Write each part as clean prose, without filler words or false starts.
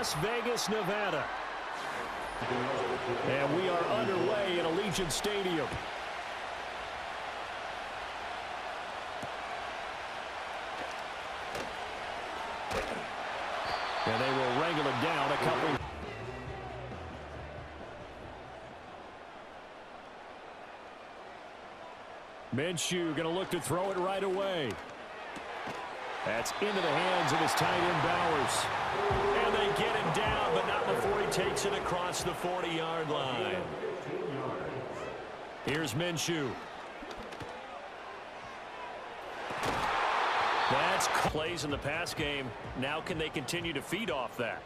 Las Vegas, Nevada. And we are underway at Allegiant Stadium. And they will wrangle it down a couple. Minshew going to look to throw it right away. That's into the hands of his tight end Bowers. And they get him down, but not before he takes it across the 40-yard line. Here's Minshew. That's plays in the pass game. Now can they continue to feed off that?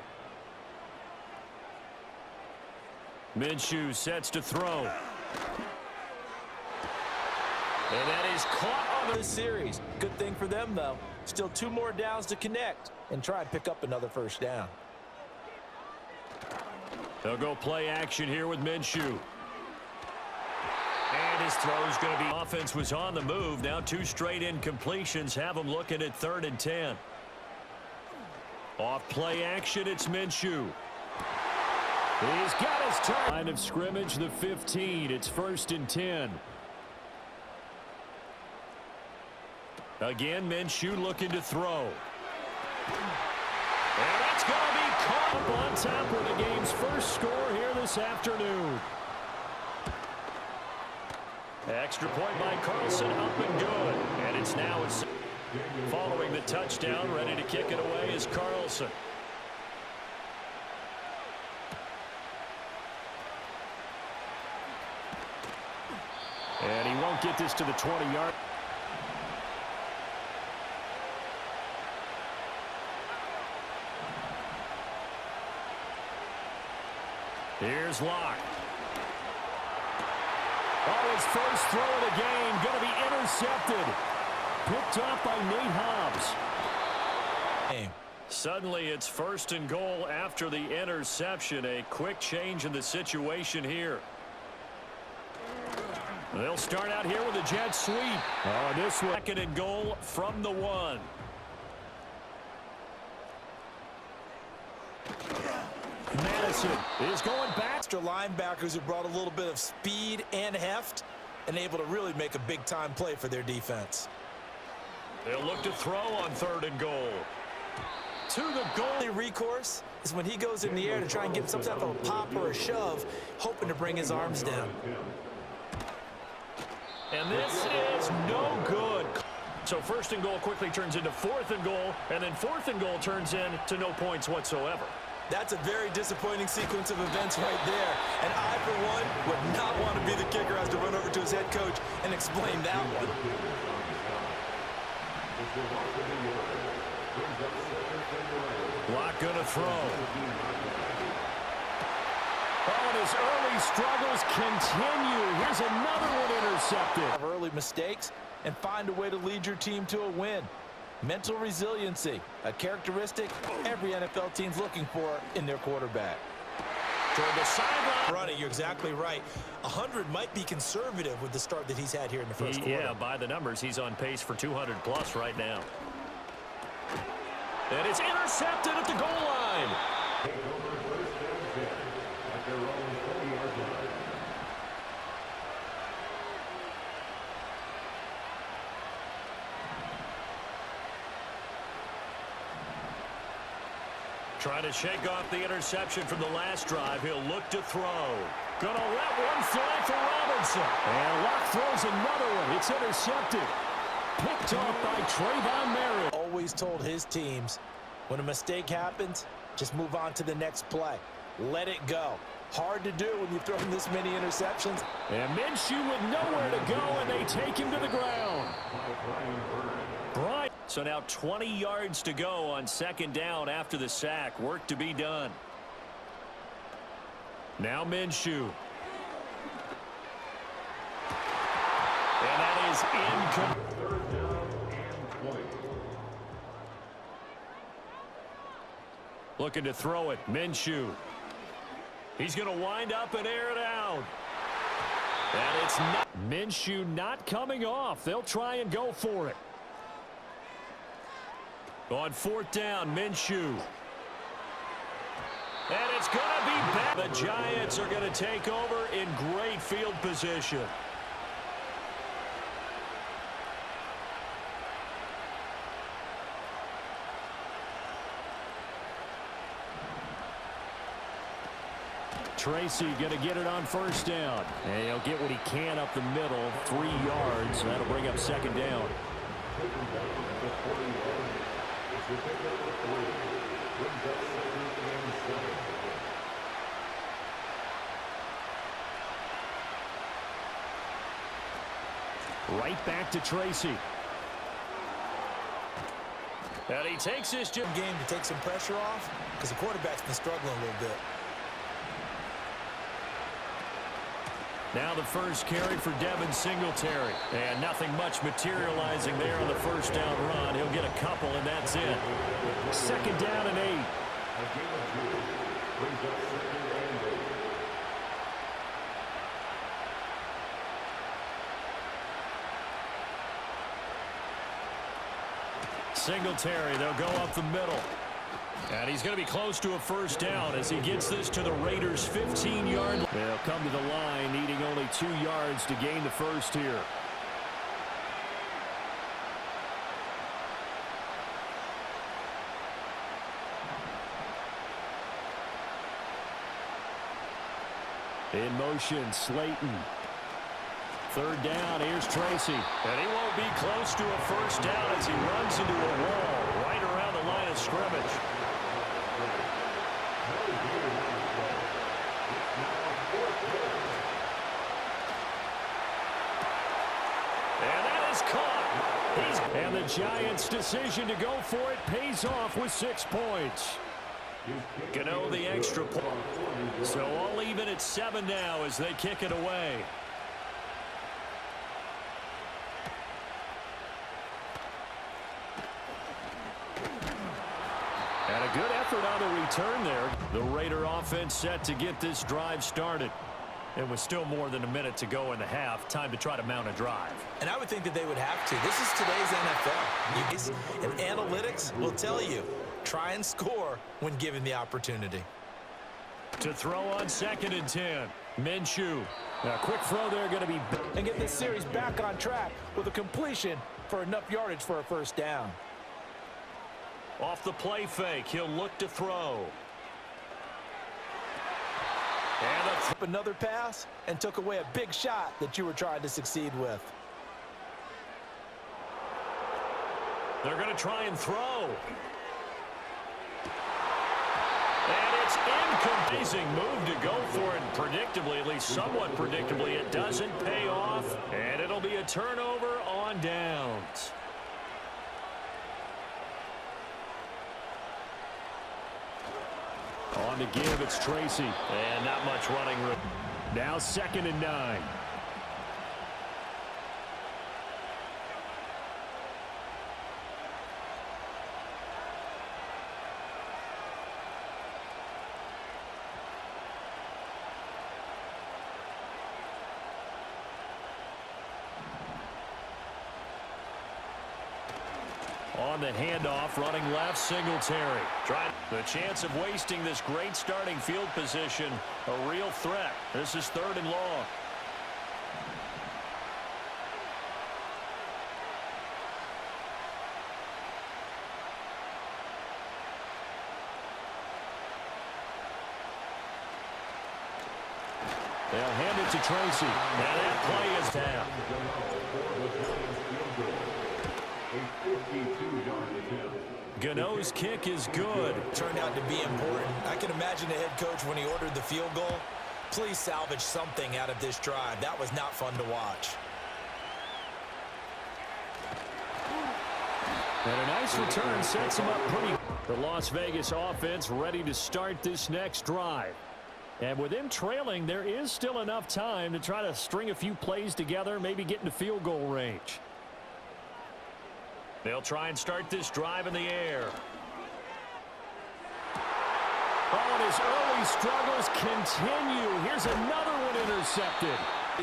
Minshew sets to throw. And that is caught on the series. Good thing for them, though. Still 2 more downs to connect and try and pick up another first down. They'll go play action here with Minshew. And his throw's going to be. Offense was on the move. Now 2 straight incompletions have them looking at 3rd and 10. Off play action, it's Minshew. He's got his turn. Line of scrimmage, the 15. It's 1st and 10. Again, Minshew looking to throw. And that's going to be caught up on top with the game's first score here this afternoon. Extra point by Carlson, up and good. And it's now following the touchdown, ready to kick it away is Carlson. And he won't get this to the 20-yard. Here's Locke. Oh, his first throw of the game going to be intercepted. Picked off by Nate Hobbs. Suddenly it's 1st and goal after the interception. A quick change in the situation here. They'll start out here with a jet sweep. Oh, this one. 2nd and goal from the 1. Madison is going back. Extra linebackers who brought a little bit of speed and heft and able to really make a big-time play for their defense. They'll look to throw on 3rd and goal. To the goal. The recourse is when he goes in the air to try and get some type of a pop or a shove, hoping to bring his arms down. And this is no good. So 1st and goal quickly turns into 4th and goal, and then 4th and goal turns into no points whatsoever. That's a very disappointing sequence of events right there. And I, for one, would not want to be the kicker, has to run over to his head coach and explain that one. Locke gonna throw. Oh, and his early struggles continue. Here's another one intercepted. Early mistakes and find a way to lead your team to a win. Mental resiliency, a characteristic every NFL team's looking for in their quarterback. Toward the sideline. Running, you're exactly right. 100 might be conservative with the start that he's had here in the first quarter. Yeah, by the numbers, he's on pace for 200+ right now. And it's intercepted at the goal line. Trying to shake off the interception from the last drive. He'll look to throw. Gonna let one fly for Robinson. And Locke throws another one. It's intercepted. Picked off by Trayvon Merritt. Always told his teams, when a mistake happens, just move on to the next play. Let it go. Hard to do when you throw this many interceptions. And Minshew with nowhere to go, and they take him to the ground. Bryant. So now 20 yards to go on 2nd down after the sack. Work to be done. Now Minshew. And that is incomplete. Looking to throw it. Minshew. He's going to wind up and air it out. And it's not. Minshew not coming off. They'll try and go for it. On 4th down, Minshew. And it's going to be back. The Giants are going to take over in great field position. Tracy going to get it on first down. And he'll get what he can up the middle, 3 yards. That'll bring up second down. Right back to Tracy. And he takes this game to take some pressure off because the quarterback's been struggling a little bit. Now the first carry for Devin Singletary. And nothing much materializing there on the first down run. He'll get a couple, and that's it. Second down and 8. Singletary, they'll go up the middle. And he's going to be close to a first down as he gets this to the Raiders' 15-yard line. They'll come to the line needing only 2 yards to gain the first here. In motion, Slayton. Third down, here's Tracy. And he won't be close to a first down as he runs into a wall right around the line of scrimmage. And that is caught. And the Giants' decision to go for it pays off with 6 points. Gano the extra point. So all even at 7 now as they kick it away. And a good effort on the return there. The Raider offense set to get this drive started. It was still more than a minute to go in the half. Time to try to mount a drive. And I would think that they would have to. This is today's NFL. And analytics will tell you, try and score when given the opportunity. To throw on 2nd and 10. Minshew. A quick throw there going to be... And get this series back on track with a completion for enough yardage for a first down. Off the play fake, he'll look to throw. And another pass and took away a big shot that you were trying to succeed with. They're going to try and throw. And it's incomplete. Amazing move to go for it. Predictably, at least somewhat predictably, it doesn't pay off. And it'll be a turnover on downs. On to give, it's Tracy. And not much running room. Now 2nd and 9. On the handoff, running left, Singletary. The chance of wasting this great starting field position, a real threat. This is 3rd and long. They'll hand it to Tracy. Now that play is down. Gano's kick is good. Turned out to be important. I can imagine the head coach when he ordered the field goal. Please salvage something out of this drive. That was not fun to watch. And a nice return sets him up pretty. The Las Vegas offense ready to start this next drive. And with him trailing, there is still enough time to try to string a few plays together, maybe get into field goal range. They'll try and start this drive in the air. Oh, and his early struggles continue. Here's another one intercepted.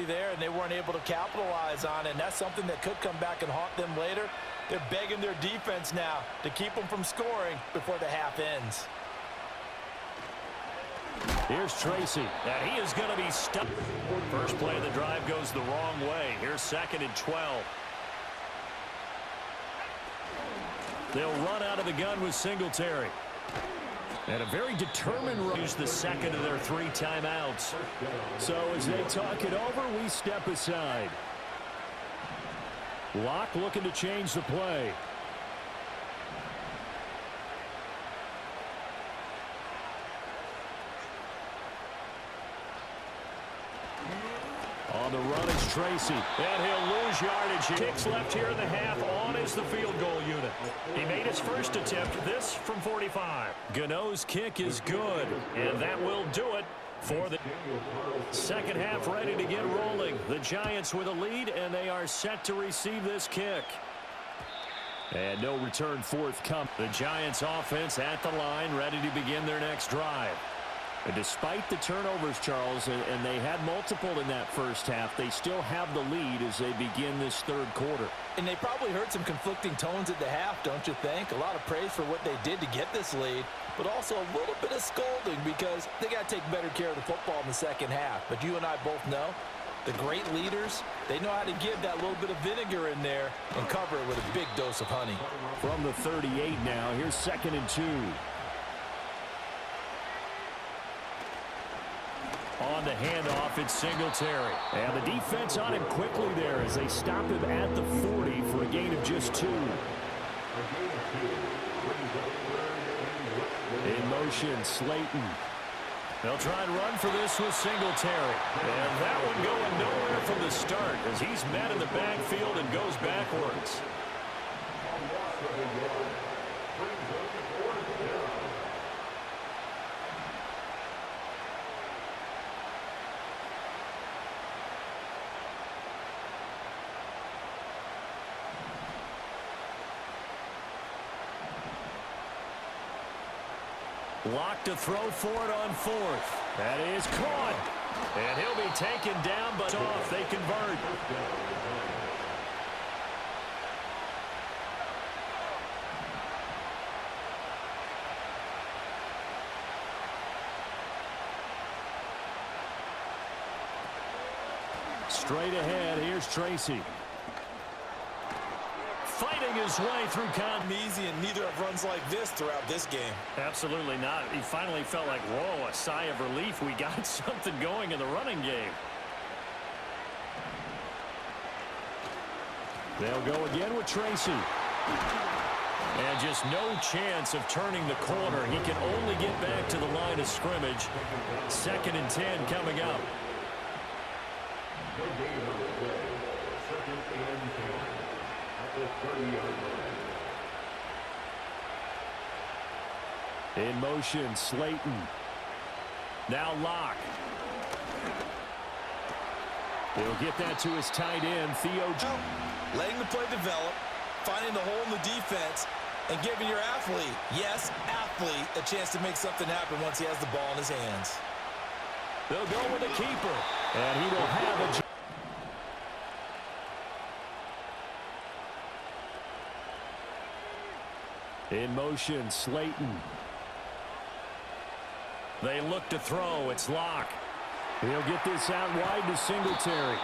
There, and they weren't able to capitalize on it, and that's something that could come back and haunt them later. They're begging their defense now to keep them from scoring before the half ends. Here's Tracy. And he is going to be stuck. First play of the drive goes the wrong way. Here's 2nd and 12. They'll run out of the gun with Singletary. And a very determined use the second of their 3 timeouts. So as they talk it over, we step aside. Locke looking to change the play. On the run is Tracy. And he'll lose yardage. Kicks left here in the half. On is the field goal unit. He made his first attempt. This from 45. Gano's kick is good. And that will do it for the second half, ready to get rolling. The Giants with a lead, and they are set to receive this kick. And no return forthcoming. The Giants offense at the line, ready to begin their next drive. And despite the turnovers, Charles, and they had multiple in that first half, they still have the lead as they begin this third quarter. And they probably heard some conflicting tones at the half, don't you think? A lot of praise for what they did to get this lead, but also a little bit of scolding because they got to take better care of the football in the second half. But you and I both know the great leaders, they know how to give that little bit of vinegar in there and cover it with a big dose of honey. From the 38 now, here's 2nd and 2. On the handoff, it's Singletary. And the defense on him quickly there as they stop him at the 40 for a gain of just 2. In motion, Slayton. They'll try and run for this with Singletary. And that one going nowhere from the start as he's met in the backfield and goes backwards. Locke to throw for it on 4th. That is caught. And he'll be taken down, but off. They convert. Straight ahead, here's Tracy. Fighting his way through Easy, and neither have runs like this throughout this game. Absolutely not. He finally felt like, whoa, a sigh of relief. We got something going in the running game. They'll go again with Tracy. And just no chance of turning the corner. He can only get back to the line of scrimmage. 2nd and 10 coming up. In motion, Slayton. Now Locke. He'll get that to his tight end, Theo. Letting the play develop, finding the hole in the defense, and giving your athlete, yes, athlete, a chance to make something happen once he has the ball in his hands. They'll go with the keeper, and he will have a... In motion, Slayton. They look to throw. It's Locke. He'll get this out wide to Singletary.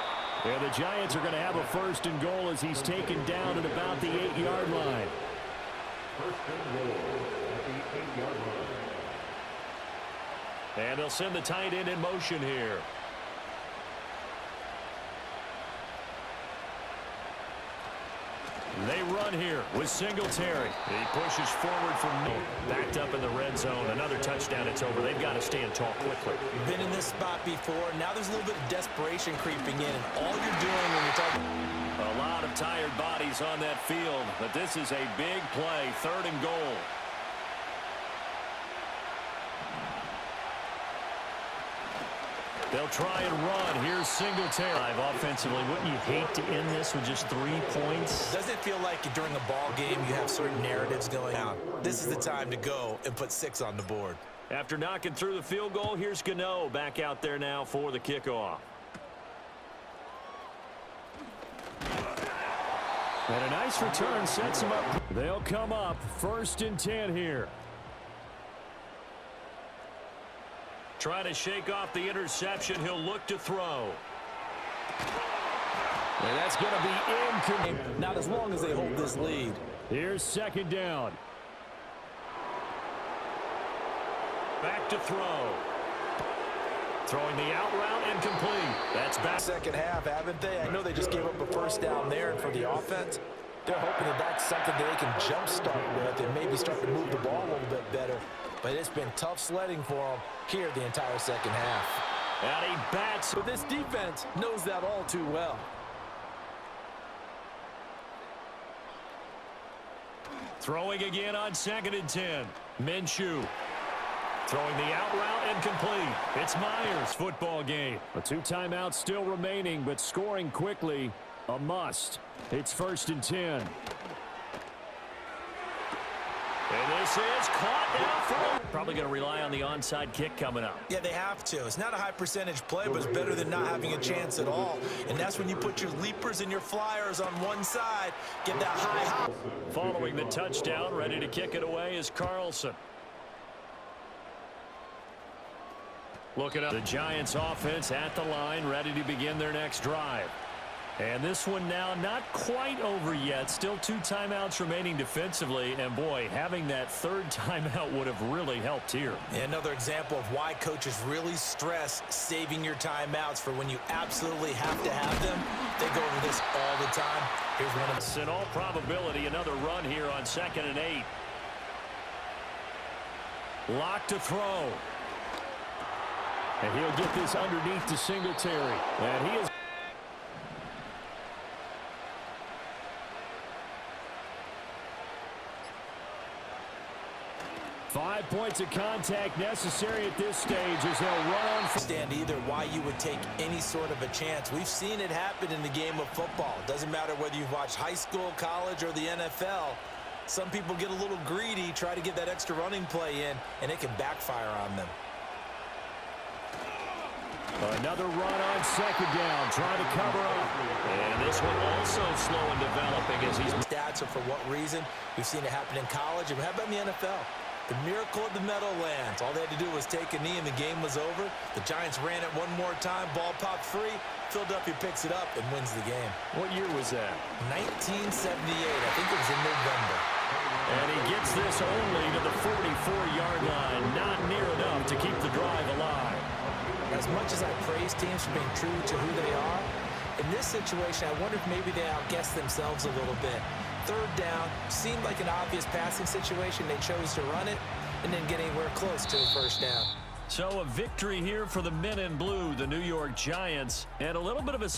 And the Giants are going to have a 1st and goal as he's taken down at about the 8-yard line. 1st and goal at the 8-yard line. And they'll send the tight end in motion here. They run here with Singletary. He pushes forward from backed up in the red zone. Another touchdown, it's over. They've got to stand tall quickly. Been in this spot before. Now there's a little bit of desperation creeping in. And all you're doing when you're talking... A lot of tired bodies on that field, but this is a big play. 3rd and goal. They'll try and run. Here's Singletary. Offensively, wouldn't you hate to end this with just 3 points? Doesn't it feel like during a ball game you have certain narratives going on? This is the time to go and put 6 on the board. After knocking through the field goal, here's Gano back out there now for the kickoff. And a nice return sets them up. They'll come up 1st and 10 here. Trying to shake off the interception. He'll look to throw. And that's going to be incomplete. Not as long as they hold this lead. Here's second down. Back to throw. Throwing the out route incomplete. That's back. Second half, haven't they? I know they just gave up a first down there, and for the offense, they're hoping that that's something they can jumpstart with and maybe start to move the ball a little bit better. But it's been tough sledding for them here the entire second half. And he bats. But this defense knows that all too well. Throwing again on 2nd and 10. Minshew. Throwing the out route incomplete. It's Myers. Football game. 2 timeouts still remaining, but scoring quickly, a must. It's 1st and 10. And this is caught now. Probably going to rely on the onside kick coming up. Yeah, they have to. It's not a high percentage play, but it's better than not having a chance at all. And that's when you put your leapers and your flyers on one side, get that high hop. Following the touchdown, ready to kick it away is Carlson. Looking up the Giants offense at the line, ready to begin their next drive. And this one now not quite over yet. Still 2 timeouts remaining defensively. And, boy, having that 3rd timeout would have really helped here. Yeah, another example of why coaches really stress saving your timeouts for when you absolutely have to have them. They go over this all the time. Here's one of them. In all probability, another run here on 2nd and 8. Lock to throw. And he'll get this underneath to Singletary. And he is... 5 points of contact necessary at this stage as they'll run on. Stand either why you would take any sort of a chance. We've seen it happen in the game of football. It doesn't matter whether you've watched high school, college, or the NFL. Some people get a little greedy, try to get that extra running play in, and it can backfire on them. Another run on 2nd down, trying to cover up. And this one also slow in developing as he's... Stats are for what reason? We've seen it happen in college, and how about in the NFL? The miracle of the Meadowlands. All they had to do was take a knee and the game was over. The Giants ran it one more time. Ball popped free. Philadelphia picks it up and wins the game. What year was that? 1978. I think it was in November. And he gets this only to the 44-yard line. Not near enough to keep the drive alive. As much as I praise teams for being true to who they are, in this situation, I wonder if maybe they outguessed themselves a little bit. 3rd down, seemed like an obvious passing situation. They chose to run it and didn't get anywhere close to a 1st down. So a victory here for the men in blue, the New York Giants, and a little bit of a